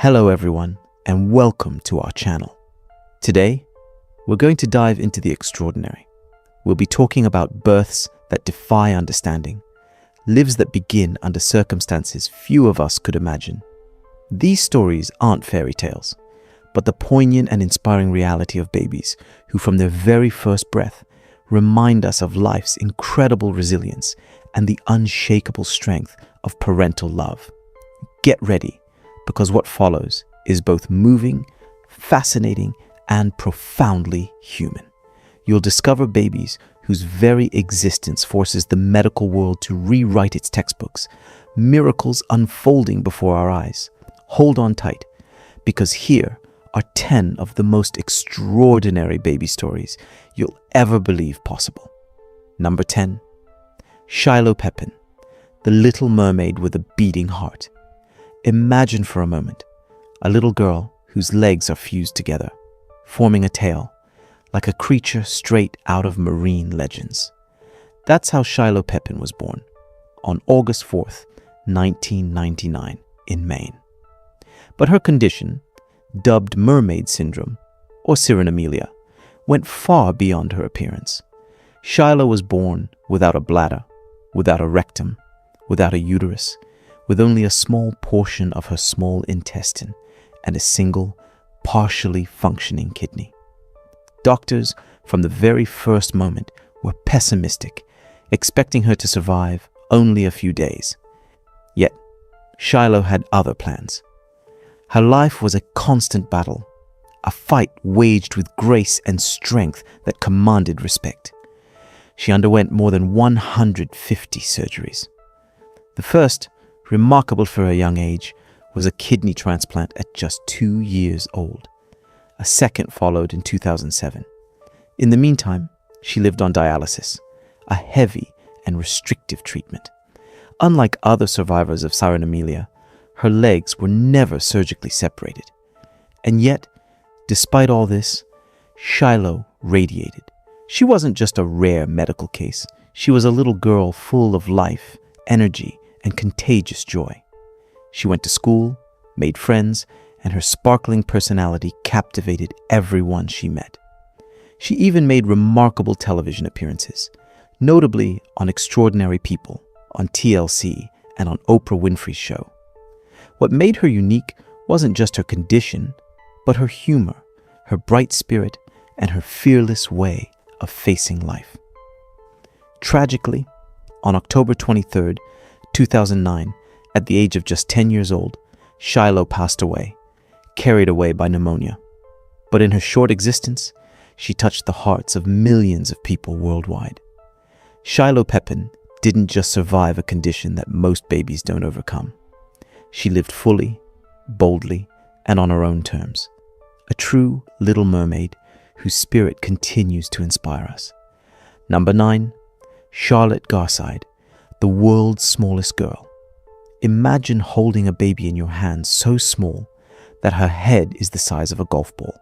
Hello everyone, and welcome to our channel. Today, we're going to dive into the extraordinary. We'll be talking about births that defy understanding, lives that begin under circumstances few of us could imagine. These stories aren't fairy tales, but the poignant and inspiring reality of babies who from their very first breath remind us of life's incredible resilience and the unshakable strength of parental love. Get ready, because what follows is both moving, fascinating, and profoundly human. You'll discover babies whose very existence forces the medical world to rewrite its textbooks, miracles unfolding before our eyes. Hold on tight, because here are 10 of the most extraordinary baby stories you'll ever believe possible. Number 10. Shiloh Pepin, the little mermaid with a beating heart. Imagine for a moment a little girl whose legs are fused together, forming a tail, like a creature straight out of marine legends. That's how Shiloh Pepin was born, on August 4th, 1999, in Maine. But her condition, dubbed mermaid syndrome, or cyranemia, went far beyond her appearance. Shiloh was born without a bladder, without a rectum, without a uterus, with only a small portion of her small intestine and a single, partially functioning kidney. Doctors, from the very first moment, were pessimistic, expecting her to survive only a few days. Yet, Shiloh had other plans. Her life was a constant battle, a fight waged with grace and strength that commanded respect. She underwent more than 150 surgeries. The first, remarkable for her young age, was a kidney transplant at just 2 years old. A second followed in 2007. In the meantime, she lived on dialysis, a heavy and restrictive treatment. Unlike other survivors of cyranemia, her legs were never surgically separated. And yet, despite all this, Shiloh radiated. She wasn't just a rare medical case. She was a little girl full of life, energy, and contagious joy. She went to school, made friends, and her sparkling personality captivated everyone she met. She even made remarkable television appearances, notably on Extraordinary People, on TLC, and on Oprah Winfrey's show. What made her unique wasn't just her condition, but her humor, her bright spirit, and her fearless way of facing life. Tragically, on October 23rd, 2009, at the age of just 10 years old, Shiloh passed away, carried away by pneumonia. But in her short existence, she touched the hearts of millions of people worldwide. Shiloh Pepin didn't just survive a condition that most babies don't overcome. She lived fully, boldly, and on her own terms. A true little mermaid whose spirit continues to inspire us. Number 9. Charlotte Garside, the world's smallest girl. Imagine holding a baby in your hands so small that her head is the size of a golf ball.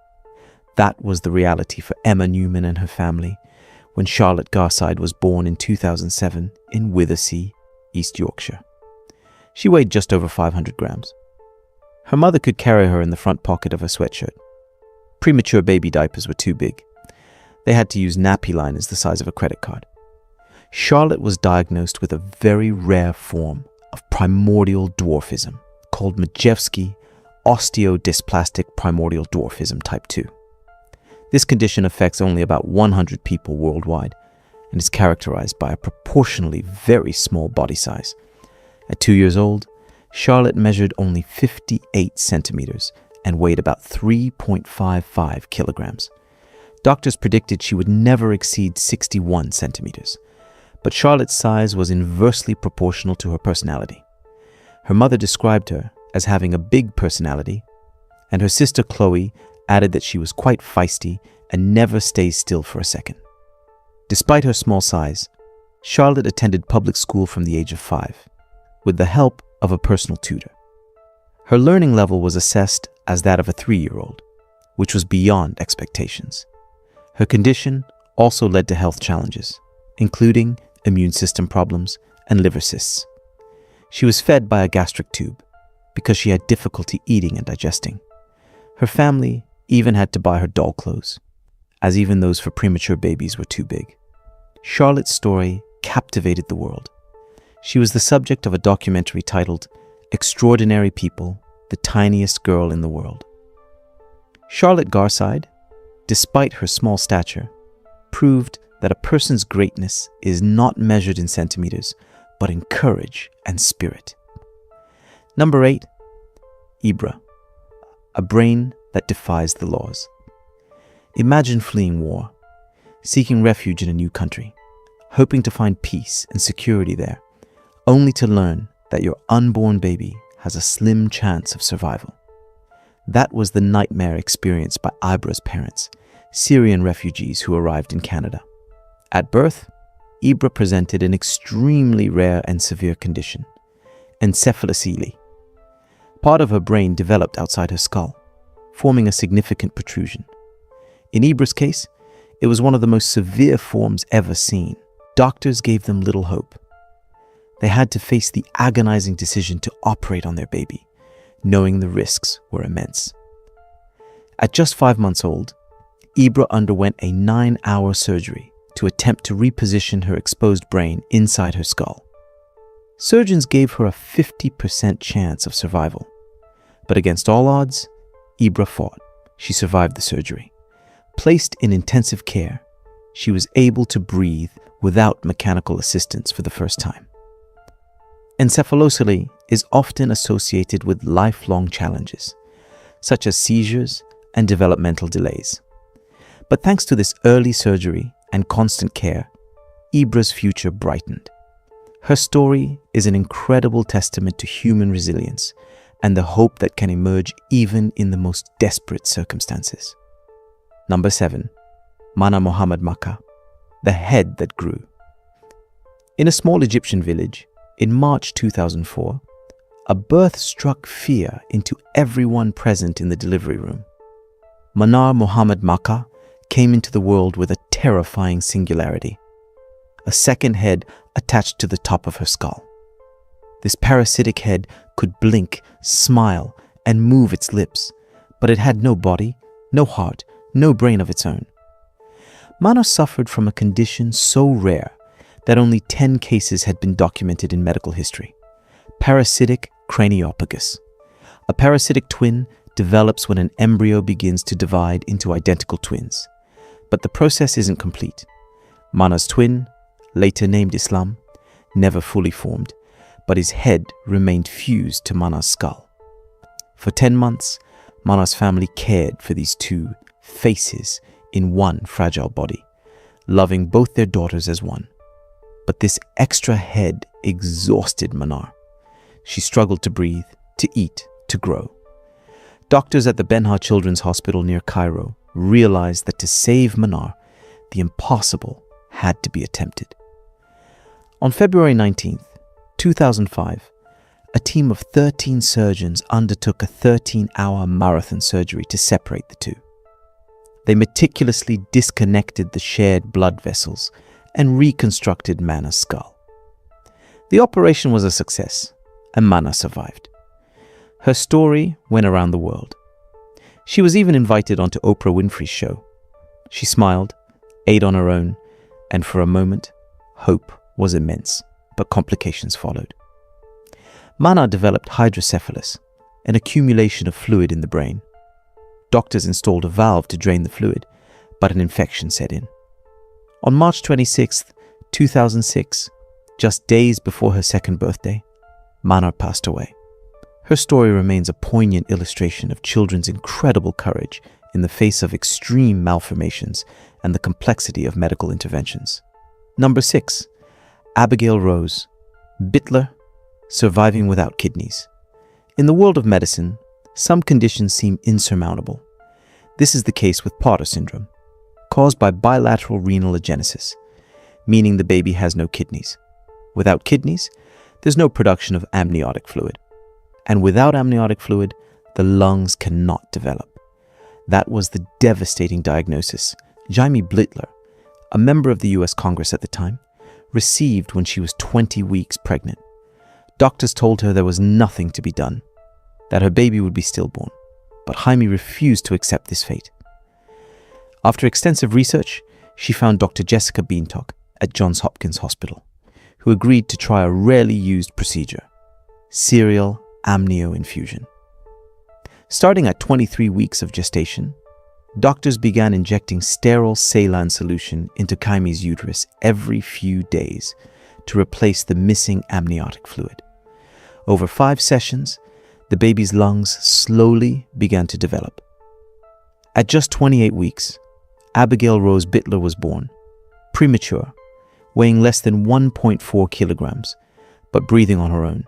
That was the reality for Emma Newman and her family when Charlotte Garside was born in 2007 in Withersea, East Yorkshire. She weighed just over 500 grams. Her mother could carry her in the front pocket of her sweatshirt. Premature baby diapers were too big. They had to use nappy liners the size of a credit card. Charlotte was diagnosed with a very rare form of primordial dwarfism called Majewski osteodysplastic primordial dwarfism type 2. This condition affects only about 100 people worldwide and is characterized by a proportionally very small body size. At 2 years old, Charlotte measured only 58 centimeters and weighed about 3.55 kilograms. Doctors predicted she would never exceed 61 centimeters. But Charlotte's size was inversely proportional to her personality. Her mother described her as having a big personality, and her sister Chloe added that she was quite feisty and never stays still for a second. Despite her small size, Charlotte attended public school from the age of 5, with the help of a personal tutor. Her learning level was assessed as that of a 3-year-old, which was beyond expectations. Her condition also led to health challenges, including immune system problems and liver cysts. She was fed by a gastric tube, because she had difficulty eating and digesting. Her family even had to buy her doll clothes, as even those for premature babies were too big. Charlotte's story captivated the world. She was the subject of a documentary titled Extraordinary People, the Tiniest Girl in the World. Charlotte Garside, despite her small stature, proved that a person's greatness is not measured in centimeters, but in courage and spirit. Number 8, Ibra, a brain that defies the laws. Imagine fleeing war, seeking refuge in a new country, hoping to find peace and security there, only to learn that your unborn baby has a slim chance of survival. That was the nightmare experienced by Ibra's parents, Syrian refugees who arrived in Canada. At birth, Ibra presented an extremely rare and severe condition, encephalocele. Part of her brain developed outside her skull, forming a significant protrusion. In Ibra's case, it was one of the most severe forms ever seen. Doctors gave them little hope. They had to face the agonizing decision to operate on their baby, knowing the risks were immense. At just 5 months old, Ibra underwent a 9-hour surgery to attempt to reposition her exposed brain inside her skull. Surgeons gave her a 50% chance of survival. But against all odds, Ibra fought. She survived the surgery. Placed in intensive care, she was able to breathe without mechanical assistance for the first time. Encephalocele is often associated with lifelong challenges, such as seizures and developmental delays. But thanks to this early surgery and constant care, Ibra's future brightened. Her story is an incredible testament to human resilience and the hope that can emerge even in the most desperate circumstances. Number 7, Mana Muhammad Makkah, the head that grew. In a small Egyptian village, in March 2004, a birth struck fear into everyone present in the delivery room. Manar Muhammad Makkah came into the world with a terrifying singularity, a second head attached to the top of her skull. This parasitic head could blink, smile, and move its lips, but it had no body, no heart, no brain of its own. Mana suffered from a condition so rare that only 10 cases had been documented in medical history. Parasitic craniopagus. A parasitic twin develops when an embryo begins to divide into identical twins. But the process isn't complete. Mana's twin, later named Islam, never fully formed, but his head remained fused to Mana's skull. For 10 months, Mana's family cared for these two faces in one fragile body, loving both their daughters as one. But this extra head exhausted Manar. She struggled to breathe, to eat, to grow. Doctors at the Benha Children's Hospital near Cairo realized that to save Manar, the impossible had to be attempted. On February 19th, 2005, a team of 13 surgeons undertook a 13-hour marathon surgery to separate the two. They meticulously disconnected the shared blood vessels and reconstructed Mana's skull. The operation was a success, and Mana survived. Her story went around the world. She was even invited onto Oprah Winfrey's show. She smiled, ate on her own, and for a moment, hope was immense, but complications followed. Mana developed hydrocephalus, an accumulation of fluid in the brain. Doctors installed a valve to drain the fluid, but an infection set in. On March 26, 2006, just days before her second birthday, Mana passed away. Her story remains a poignant illustration of children's incredible courage in the face of extreme malformations and the complexity of medical interventions. Number 6, Abigail Rose, Bittler, surviving without kidneys. In the world of medicine, some conditions seem insurmountable. This is the case with Potter syndrome, caused by bilateral renal agenesis, meaning the baby has no kidneys. Without kidneys, there's no production of amniotic fluid. And without amniotic fluid, the lungs cannot develop. That was the devastating diagnosis Jaime Bittler, a member of the US Congress at the time, received when she was 20 weeks pregnant. Doctors told her there was nothing to be done. that her baby would be stillborn, but Jaime refused to accept this fate. After extensive research, she found Dr. Jessica Beantock at Johns Hopkins Hospital, who agreed to try a rarely used procedure, serial amnio infusion. Starting at 23 weeks of gestation, doctors began injecting sterile saline solution into Jaime's uterus every few days to replace the missing amniotic fluid. Over 5 sessions, the baby's lungs slowly began to develop. At just 28 weeks, Abigail Rose Bittler was born, premature, weighing less than 1.4 kilograms, but breathing on her own.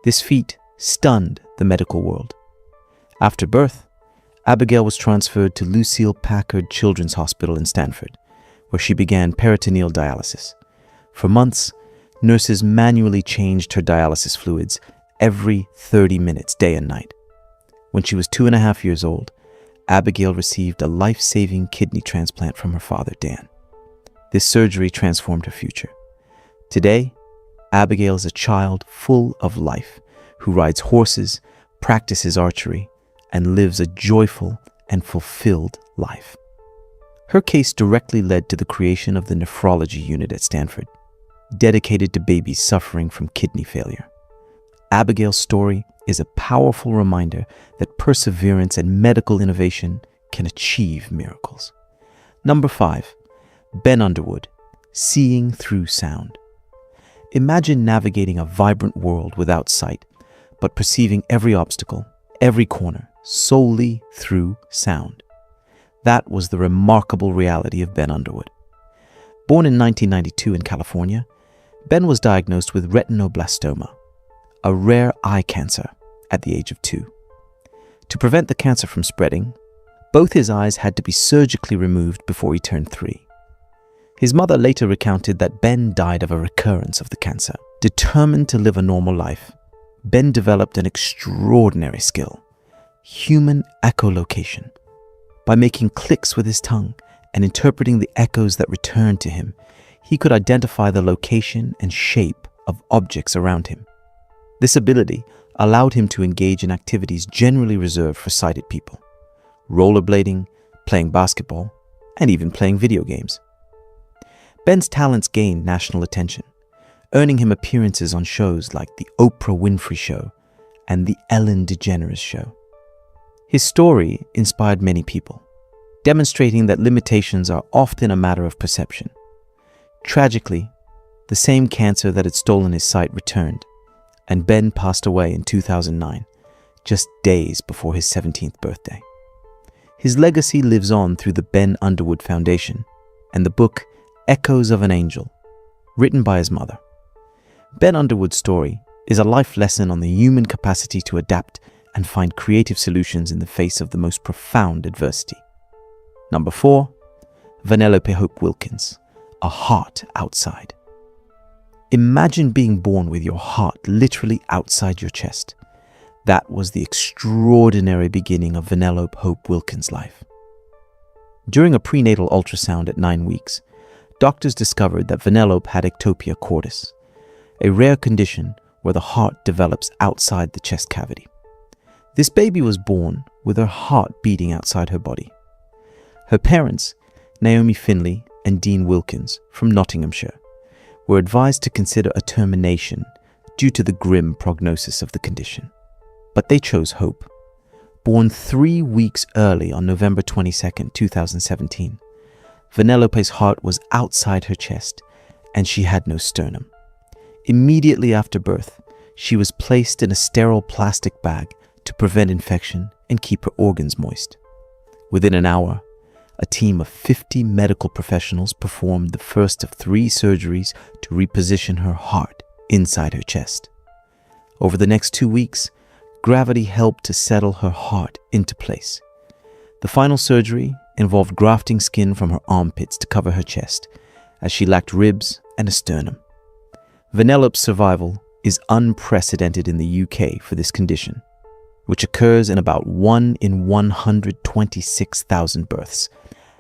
This feat stunned the medical world. After birth, Abigail was transferred to Lucile Packard Children's Hospital in Stanford, where she began peritoneal dialysis. For months, nurses manually changed her dialysis fluids every 30 minutes, day and night. When she was 2.5 years old, Abigail received a life-saving kidney transplant from her father, Dan. This surgery transformed her future. Today, Abigail is a child full of life who rides horses, practices archery, and lives a joyful and fulfilled life. Her case directly led to the creation of the nephrology unit at Stanford, dedicated to babies suffering from kidney failure. Abigail's story is a powerful reminder that perseverance and medical innovation can achieve miracles. Number 5, Ben Underwood, Seeing Through Sound. Imagine navigating a vibrant world without sight, but perceiving every obstacle, every corner, solely through sound. That was the remarkable reality of Ben Underwood. Born in 1992 in California, Ben was diagnosed with retinoblastoma, a rare eye cancer, at the age of 2. To prevent the cancer from spreading, both his eyes had to be surgically removed before he turned 3. His mother later recounted that Ben died of a recurrence of the cancer. Determined to live a normal life, Ben developed an extraordinary skill: human echolocation. By making clicks with his tongue and interpreting the echoes that returned to him, he could identify the location and shape of objects around him. This ability allowed him to engage in activities generally reserved for sighted people: rollerblading, playing basketball, and even playing video games. Ben's talents gained national attention, earning him appearances on shows like The Oprah Winfrey Show and The Ellen DeGeneres Show. His story inspired many people, demonstrating that limitations are often a matter of perception. Tragically, the same cancer that had stolen his sight returned, and Ben passed away in 2009, just days before his 17th birthday. His legacy lives on through the Ben Underwood Foundation and the book Echoes of an Angel, written by his mother. Ben Underwood's story is a life lesson on the human capacity to adapt and find creative solutions in the face of the most profound adversity. Number 4, Vanellope Hope Wilkins, A Heart Outside. Imagine being born with your heart literally outside your chest. That was the extraordinary beginning of Vanellope Hope Wilkins' life. During a prenatal ultrasound at 9 weeks, doctors discovered that Vanellope had ectopia cordis, a rare condition where the heart develops outside the chest cavity. This baby was born with her heart beating outside her body. Her parents, Naomi Finley and Dean Wilkins from Nottinghamshire, were advised to consider a termination due to the grim prognosis of the condition. But they chose hope. Born 3 weeks early on November 22, 2017, Vanellope's heart was outside her chest and she had no sternum. Immediately after birth, she was placed in a sterile plastic bag to prevent infection and keep her organs moist. Within an hour, a team of 50 medical professionals performed the first of 3 surgeries to reposition her heart inside her chest. Over the next 2 weeks, gravity helped to settle her heart into place. The final surgery involved grafting skin from her armpits to cover her chest, as she lacked ribs and a sternum. Vanellope's survival is unprecedented in the UK for this condition, which occurs in about 1 in 126,000 births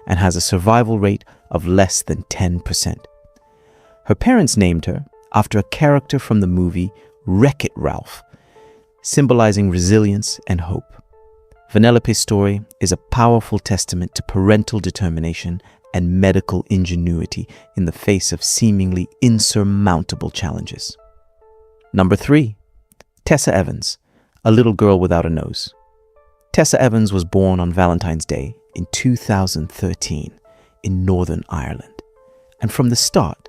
and has a survival rate of less than 10%. Her parents named her after a character from the movie Wreck-It Ralph, symbolizing resilience and hope. Vanellope's story is a powerful testament to parental determination and medical ingenuity in the face of seemingly insurmountable challenges. Number 3. Tessa Evans, a little girl without a nose. Tessa Evans was born on Valentine's Day in 2013 in Northern Ireland. And from the start,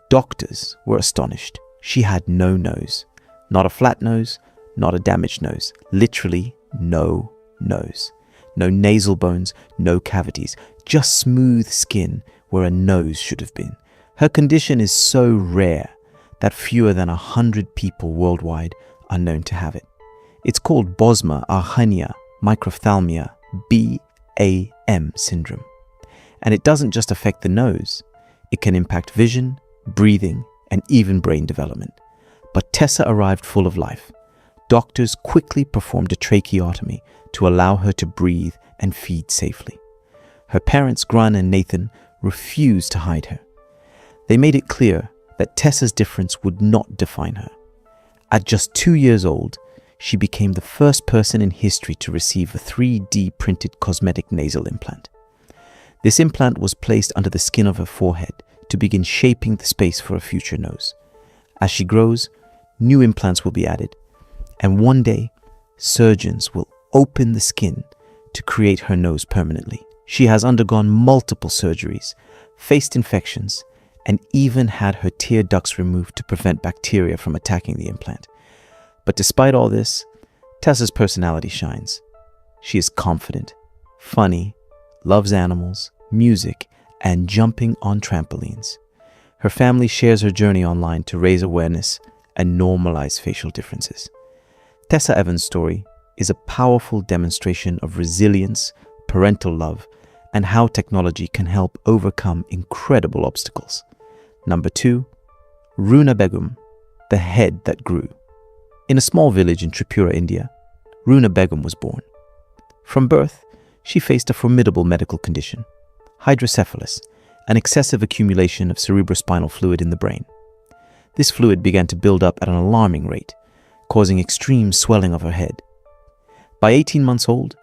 doctors were astonished. She had no nose. Not a flat nose, not a damaged nose. Literally no nose. No nasal bones, no cavities, just smooth skin where a nose should have been. Her condition is so rare that fewer than 100 people worldwide are known to have it. It's called Bosma-Arrhenia microphthalmia BAM syndrome. And it doesn't just affect the nose. It can impact vision, breathing, and even brain development. But Tessa arrived full of life. Doctors quickly performed a tracheotomy to allow her to breathe and feed safely. Her parents, Gran and Nathan, refused to hide her. They made it clear that Tessa's difference would not define her. At just 2 years old, she became the first person in history to receive a 3D printed cosmetic nasal implant. This implant was placed under the skin of her forehead to begin shaping the space for a future nose. As she grows, new implants will be added, and one day, surgeons will open the skin to create her nose permanently. She has undergone multiple surgeries, faced infections, and even had her tear ducts removed to prevent bacteria from attacking the implant. But despite all this, Tessa's personality shines. She is confident, funny, loves animals, music, and jumping on trampolines. Her family shares her journey online to raise awareness and normalize facial differences. Tessa Evans' story is a powerful demonstration of resilience, parental love, and how technology can help overcome incredible obstacles. Number 2, Runa Begum, the head that grew. In a small village in Tripura, India, Runa Begum was born. From birth, she faced a formidable medical condition, hydrocephalus, an excessive accumulation of cerebrospinal fluid in the brain. This fluid began to build up at an alarming rate, causing extreme swelling of her head. By 18 months old,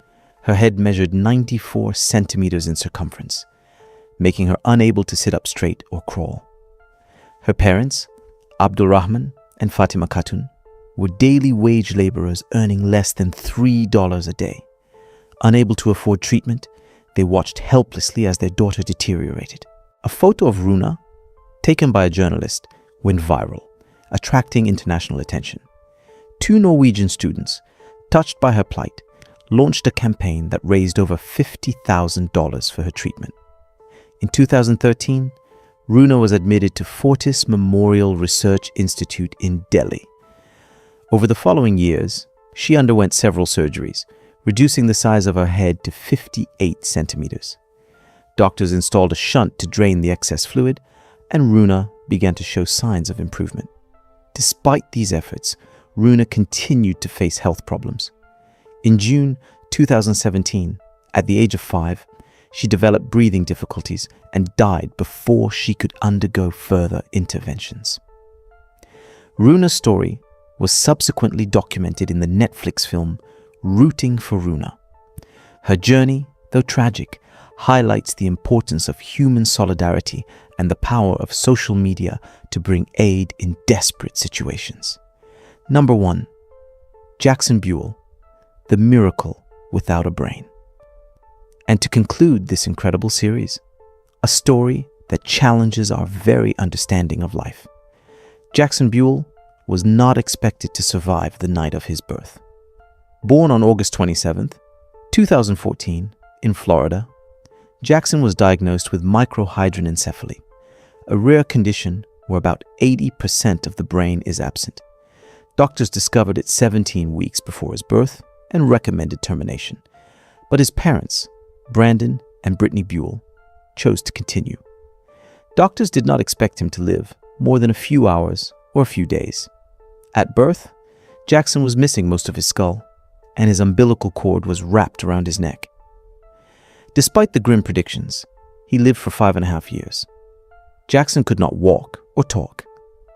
her head measured 94 centimeters in circumference, making her unable to sit up straight or crawl. Her parents, Abdul Rahman and Fatima Khatun, were daily wage laborers earning less than $3 a day. Unable to afford treatment, they watched helplessly as their daughter deteriorated. A photo of Runa, taken by a journalist, went viral, attracting international attention. 2 Norwegian students, touched by her plight, launched a campaign that raised over $50,000 for her treatment. In 2013, Runa was admitted to Fortis Memorial Research Institute in Delhi. Over the following years, she underwent several surgeries, reducing the size of her head to 58 centimeters. Doctors installed a shunt to drain the excess fluid, and Runa began to show signs of improvement. Despite these efforts, Runa continued to face health problems. In June 2017, at the age of 5, she developed breathing difficulties and died before she could undergo further interventions. Runa's story was subsequently documented in the Netflix film Rooting for Runa. Her journey, though tragic, highlights the importance of human solidarity and the power of social media to bring aid in desperate situations. Number 1, Jackson Buell, the miracle without a brain. And to conclude this incredible series, a story that challenges our very understanding of life. Jackson Buell was not expected to survive the night of his birth. Born on August 27, 2014, in Florida, Jackson was diagnosed with microhydranencephaly, a rare condition where about 80% of the brain is absent. Doctors discovered it 17 weeks before his birth and recommended termination. But his parents, Brandon and Brittany Buell, chose to continue. Doctors did not expect him to live more than a few hours or a few days. At birth, Jackson was missing most of his skull, and his umbilical cord was wrapped around his neck. Despite the grim predictions, he lived for 5.5 years. Jackson could not walk or talk,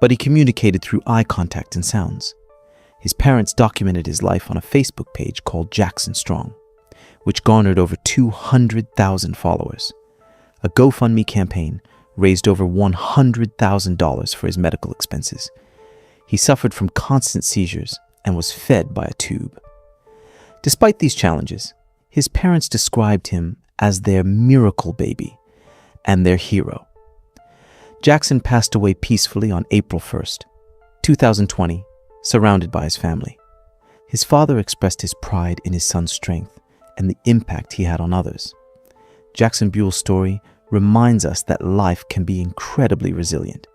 but he communicated through eye contact and sounds. His parents documented his life on a Facebook page called Jackson Strong, which garnered over 200,000 followers. A GoFundMe campaign raised over $100,000 for his medical expenses. He suffered from constant seizures and was fed by a tube. Despite these challenges, his parents described him as their miracle baby and their hero. Jackson passed away peacefully on April 1st, 2020, surrounded by his family. His father expressed his pride in his son's strength and the impact he had on others. Jackson Buell's story reminds us that life can be incredibly resilient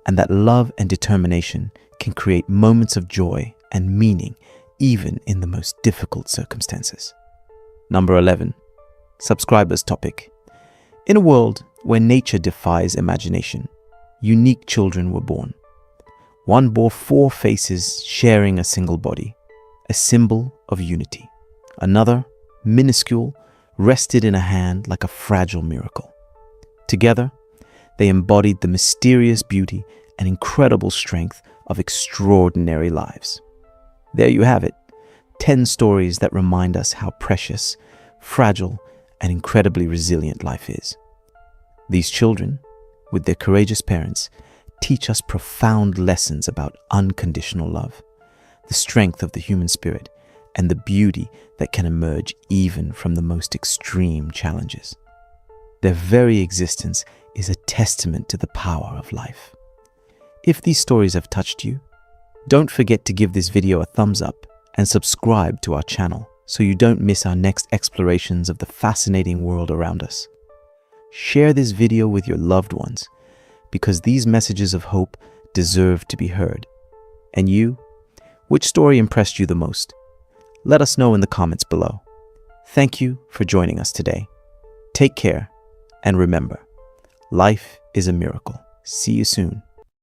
and that love and determination can create moments of joy and meaning even in the most difficult circumstances. Number 11. Subscribers topic. In a world where nature defies imagination, unique children were born. One bore 4 faces sharing a single body, a symbol of unity. Another, minuscule, rested in a hand like a fragile miracle. Together, they embodied the mysterious beauty and incredible strength of extraordinary lives. There you have it, 10 stories that remind us how precious, fragile, and incredibly resilient life is. These children, with their courageous parents, teach us profound lessons about unconditional love, the strength of the human spirit, and the beauty that can emerge even from the most extreme challenges. Their very existence is a testament to the power of life. If these stories have touched you, don't forget to give this video a thumbs up and subscribe to our channel so you don't miss our next explorations of the fascinating world around us. Share this video with your loved ones because these messages of hope deserve to be heard. And you? Which story impressed you the most? Let us know in the comments below. Thank you for joining us today. Take care, and remember, life is a miracle. See you soon.